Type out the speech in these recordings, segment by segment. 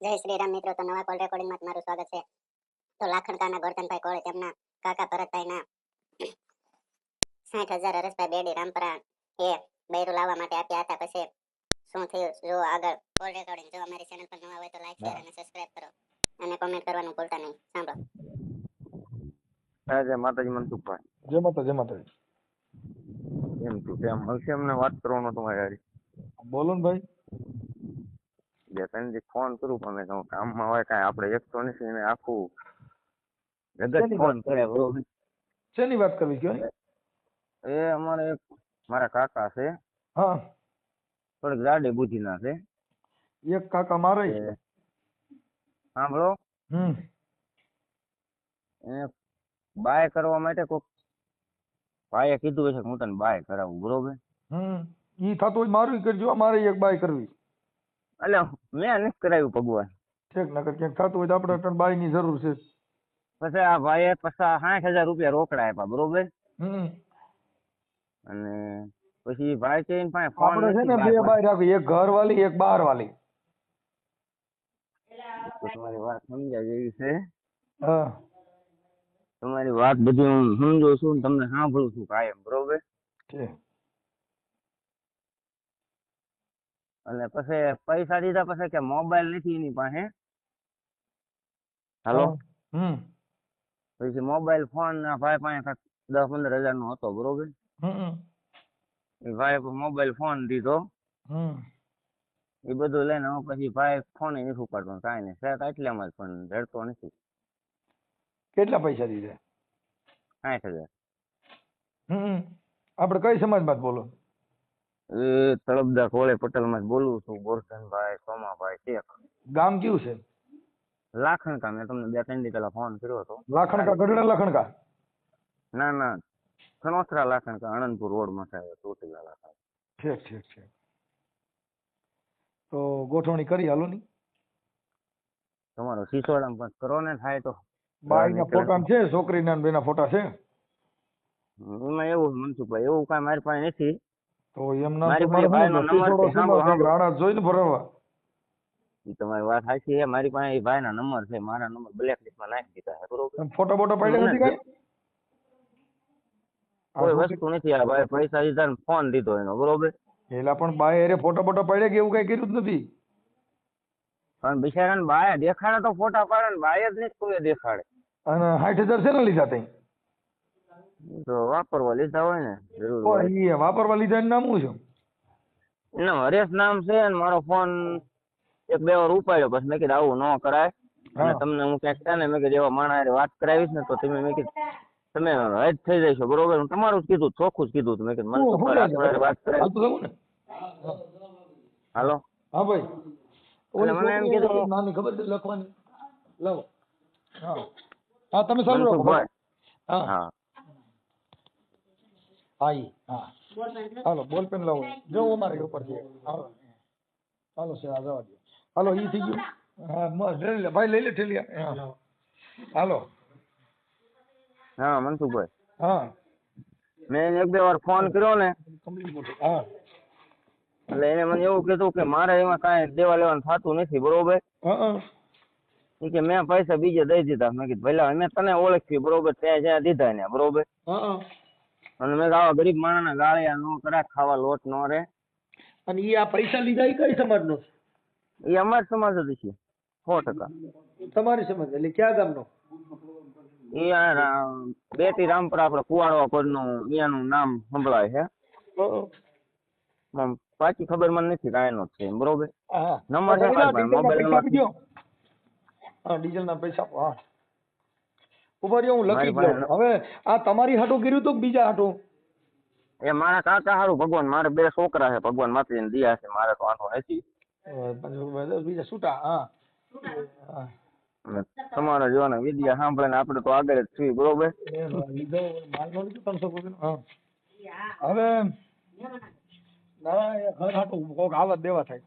જય શ્રી રામ મિત્રો, તો નવા કોલ રેકોર્ડિંગમાં તમારું સ્વાગત છે. તો લાખણકાના ગોરધનભાઈ કોળે તેમના કાકા ભરતભાઈના 60,000 હરેશભાઈ બેડી રામપરા એ બૈરું લાવવા માટે આપ્યા હતા. પછી શું થયું જો આગળ કોલ રેકોર્ડિંગ. જો અમારી ચેનલ પર નવા હોય તો લાઈક શેર અને સબસ્ક્રાઇબ કરો અને કોમેન્ટ કરવાનું ભૂલતા નહીં. સાંભળો. જય માતાજી મનસુખભાઈ. જય માતા જય માતાજી. એમ છું કેમ હશે અમને વાત કરવાનો તમારી યાર? બોલો ને ભાઈ. બે ત્રણ દી ફોન કરું પણ મેં કહું કામમાં હોય કાંઈ આપણે એક તો નથી એને આખું જગત ફોન કરે બરોબર. શેની વાત કરવી કયો? એ અમારે એક મારા કાકા છે, હા, થોડીક જાડી બુદ્ધિના છે. એક કાકા મારે. સાંભળો, એને બાય કરવા માટે કોક ભાઈએ કીધું હશે કે હું તને બાય કરાવું બરોબર. ઈ થતું હોય મારું કરજો, મારે એક બાય કરવી. એટલે મેં નથી કરાવ્યું ભગવાન. ઠીક, નકર ક્યાંક થતું હોય તો આપણે ત્રણ બાય ની જરૂર છે. પછી આ ભાઈએ 60,000 રૂપિયા રોકડા આપ્યા બરોબર. અને પછી ભાઈ છે પાસે ફોન આપણે છે ને બે બાય રાખવી, એક ઘર વાળી એક બહાર વાળી. તમારી વાત સમજાય જેવી છે. હા, તમારી વાત બધી હું સમજુ છું, તમને સાંભળું છું કાયમ બરોબર. અને પછી પૈસા દીધા પછી કે મોબાઈલ નથી એની પાસે. હાલો, પછી મોબાઈલ ફોન ના ભાઈ પાસે 10-15 હજાર નો હતો બરોબર. એ ભાઈ મોબાઈલ ફોન દીધો, એ બધું લઈને પછી ભાઈ ફોન નથી ઉપાડતો, કાંઈ નહીં શેક એટલામાં જ પણ જડતો નથી. કેટલા પૈસા દીધા? 60,000. આપણે કઈ સમાજમાં બોલો? એ તળપદા કોળે પટેલ માં બોલું છું, ગોરધનભાઈ સોમાભાઈ શેખ. ગામ કયું છે? લાખણકા. મેં તમને 2-3 દી પહેલા ફોન કર્યો હતો. લાખણકા, ગઢડા લાખણકા? ના ના, ખનોસરા લાખણકા, આણંદપુર રોડ માં થાય, ચોટીલા લાખણકા. ઠીક ઠીક ઠીક. તો ગોઠવણી કરી હાલો ની. તમારો સિસોડામાં પણ કરો ને થાય તો. બાઈના ફોટા છે, છોકરીના બેના ફોટા છે. એમાં એવું મનસુખભાઈ, એવું કાંઈ મારી પાસે નથી. તો એમના મારી પાસે ભાઈનો નંબર છે. રાણા જોઈને ભરવા. એ તમારી વાત સાચી છે. મારી પાસે એ ભાઈના નંબર છે, મારા નંબર બ્લેક લિસ્ટમાં નાખી દીધા છે બરોબર. ફોટો બોટો પડ્યા નથી કાંઈ? કોઈ વસ્તુ નથી. આ ભાઈ પૈસા દીધા ને ફોન દીધો એનો બરોબર. એલા પણ બાય અરે ફોટો બોટો પડ્યા કે એવું કઈ કર્યું જ નથી. પણ બિચારાને બાય દેખાડે તો ફોટા પાડે ને બાય જ નહીં કોઈ દેખાડે. અને 60,000 છે ને લીધા તઈ? તો વાપરવા લીધા હોય ને જરૂર. વાપરવા લીધા એનું નામ શું છે? એનું હરેશ નામ છે. અને મારો ફોન 1-2 વાર ઉપાડ્યો, પછી મેં કીધું આવું ન કરાય. અને તમને હું ક્યાંક છે ને મેં કીધું એવા માણસ વાત કરાવીશ ને તો તમે મેં કીધું તમે હજ થઈ જશો બરોબર. હું તમારું જ કીધું, ચોખ્ખું જ કીધું. મેં કીધું મને વાત કરાવી. હાલો. હા ભાઈ, મને એમ કીધું નાની ખબર છે લખવાની. લાવો. હા તમે ચાલુ રાખો. હા હા હા, હા હાલો બોલ પેન લાવો. જો અમારે ઉપર છે. હાલો છે આ જવા દો. હાલો ઈ થઈ ગયું. હા લઈ લે ભાઈ, લઈ લે ઠેલિયા. હાલો. હા મનસુખભાઈ. હા, મેં 1-2 વાર ફોન કર્યો ને, હા, એટલે એને મને એવું કીધું કે મારે એમાં કાંઈ દેવા લેવાનું થતું નથી બરોબર. કે મેં પૈસા બીજે દઈ દીધા. મેં કીધું ભલે અમે તને ઓળખી બરોબર, ત્યાં જ્યાં દીધા ને બરોબર. અને મેં આવા ગરીબ માણસના ગાળિયા નો કરાય, ખાવા લોટ નો રે. અને ઈ આ પૈસા લીધા એ કઈ સમાજ નો? એ અમારી સમાજ જ છે 100%. તમારી સમાજ એટલે ક્યાં ગામનો? એ બેટી રામપરા, આપડે કુવાડવા કોડનું અહીંયાનું નામ સંભળાય છે. પાછી ખબર મને નથી કાંઈ નો છે બરોબર. નંબર છે મોબાઈલ નંબર. હા, ડીઝલ ના પૈસા. હા ઉભા રહ્યો, હું લખી દઉં. હવે આ તમારી હાટું કર્યું તો બીજા હાટું? એ મારા કાકા હારું. ભગવાન, મારે 2 છોકરા છે, ભગવાન માતાજીને દિયા છે. મારે તો આનો નથી. બીજા છૂટા. હા, તમારા જોવાના વિદ્યા સાંભળે ને આપણે તો આગળ જ છીએ બરોબર. હવે ઘર હાટું કોક આવત દેવા થાય.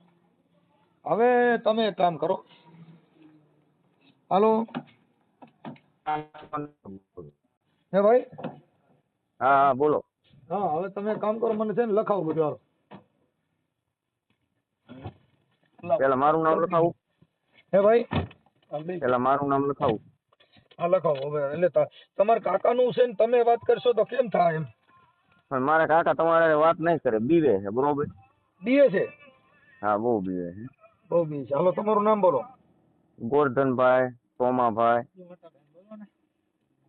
હવે તમે એક કામ કરો. હાલો. હે ભાઈ? હા બોલો. હા, હવે તમે કામ કરો, મને છે ને લખાવો બધું. પેલા મારું નામ લખાવું? હે ભાઈ પેલા મારું નામ લખાવું. હા લખાવો હવે. એટલે તમારા કાકાનું છે ને તમે વાત કરશો તો કેમ થાય એમ? પણ મારા કાકા તમારે વાત નહીં કરે, બીવે છે બરોબર. બીએ છે? હા બહુ બીવે છે. બહુ બી છે. હાલો તમારું નામ બોલો. ગોરધનભાઈ, સોમાભાઈ.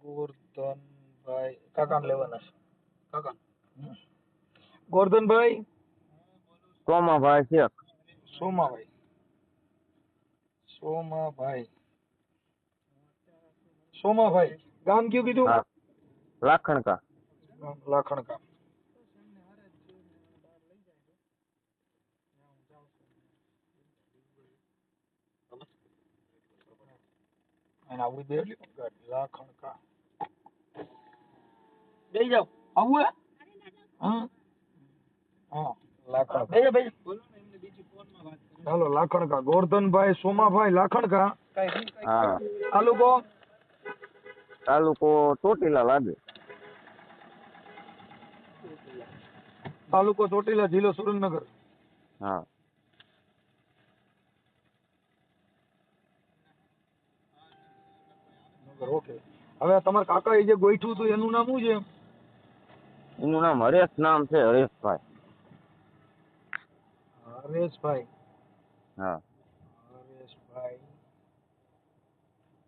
ગોરધનભાઈ કાકાને લેવાના છે. કાકા ગોરધનભાઈ સોમાભાઈ શેખ. સોમાભાઈ. સોમાભાઈ. સોમાભાઈ ગામ કયું કીધું? હા લાખણકા. લાખણકા. અને આવું બે લાખણકા બેસી જાવ. આવું હે? હા હા લાખણકા. ચાલો લાખણકા. ગોરધનભાઈ સોમાભાઈ લાખણકા. હા તાલુકો? તાલુકો ચોટીલા લાગે. તાલુકો ચોટીલા, જિલ્લો સુરેન્દ્રનગર. હા ઓકે. હવે તમારા કાકા એ જે ગોઈઠું હતું એનું નામ શું છે? એનું નામ હરેશ નામ છે, હરેશભાઈ. હરેશભાઈ. હા હરેશભાઈ.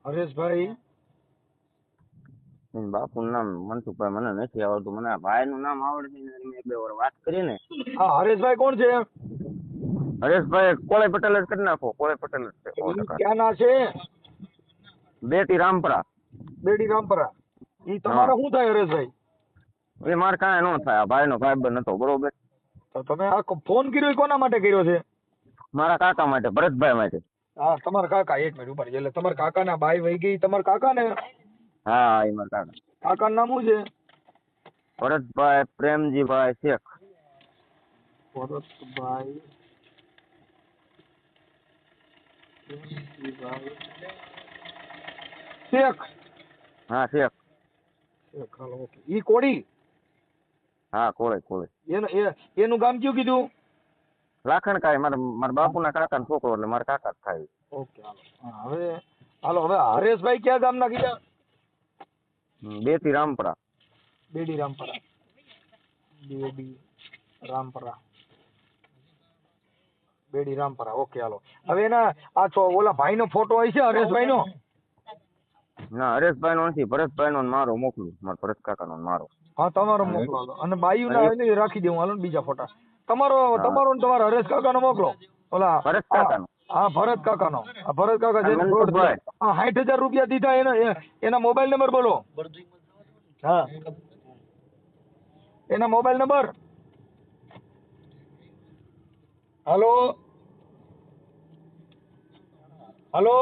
હરેશભાઈ એના બાપુનું નામ મનસુખભાઈ મને નથી આવડતું. મને આ ભાઈનું નામ આવડે છે ને મેં બે વાર વાત કરી ને. હા હરેશભાઈ કોણ છે? હરેશભાઈ કોળે પટેલ જ કરી નાખો. કોળે પટેલ જ છે. ઈ ક્યાં ના છે? બેટી રામપરા. બેડી રામપરા. ઈ તમારે શું થાય હરેશભાઈ? એ મારે કાંઈ ન થાય. આ ભાઈનો ભાઈબંધ હતો બરોબર. તો તમે આ ફોન કર્યો એ કોના માટે કર્યો છે? મારા કાકા માટે, ભરતભાઈ માટે. હા તમારા કાકા. એક મિનિટ ઉભા રહેજો. એટલે તમારા કાકાના બાઈ વહી ગઈ. તમારા કાકા ને હા એ મારા કાકા. કાકાનું નામ શું છે? ભરતભાઈ પ્રેમજીભાઈ શેખ. ભરતભાઈ શેખ. હા શેખ. શેખ. Hello okay. ઈ કોડી? હા કોળે કોળે. એનું ગામ કયું કીધું? લાખણકાઈ. મારા બાપુના કાકાનો છોકરો એટલે મારા કાકા જ થાય. ઓકે હાલો. હા હવે હાલો. હવે હરેશભાઈ ક્યાં ગામના કીધા? બેટી રામપરા. બેડી રામપરા. બેડી રામપરા. બેડી રામપરા. ઓકે હાલો. હવે એના આ ઓલા ભાઈનો ફોટો હોય છે હરેશભાઈનો? ના હરેશભાઈ નો નથી, ભરતભાઈ નો મારો મોકલું. મારા ભરત કાકા નો મારો. હા તમારો મોકલો હાલો. અને બાયુના એને રાખી દઉં હાલો ને બીજા ફોટા. તમારો ને તમારા હરેશ કાકાનો મોકલો. ઓલા ભરત કાકાનો. હા ભરત કાકાનો. આ ભરત કાકા જે મનસુખભાઈ. 60,000 રૂપિયા દીધા એના મોબાઈલ નંબર બોલો. હા એના મોબાઈલ નંબર. હાલો હાલો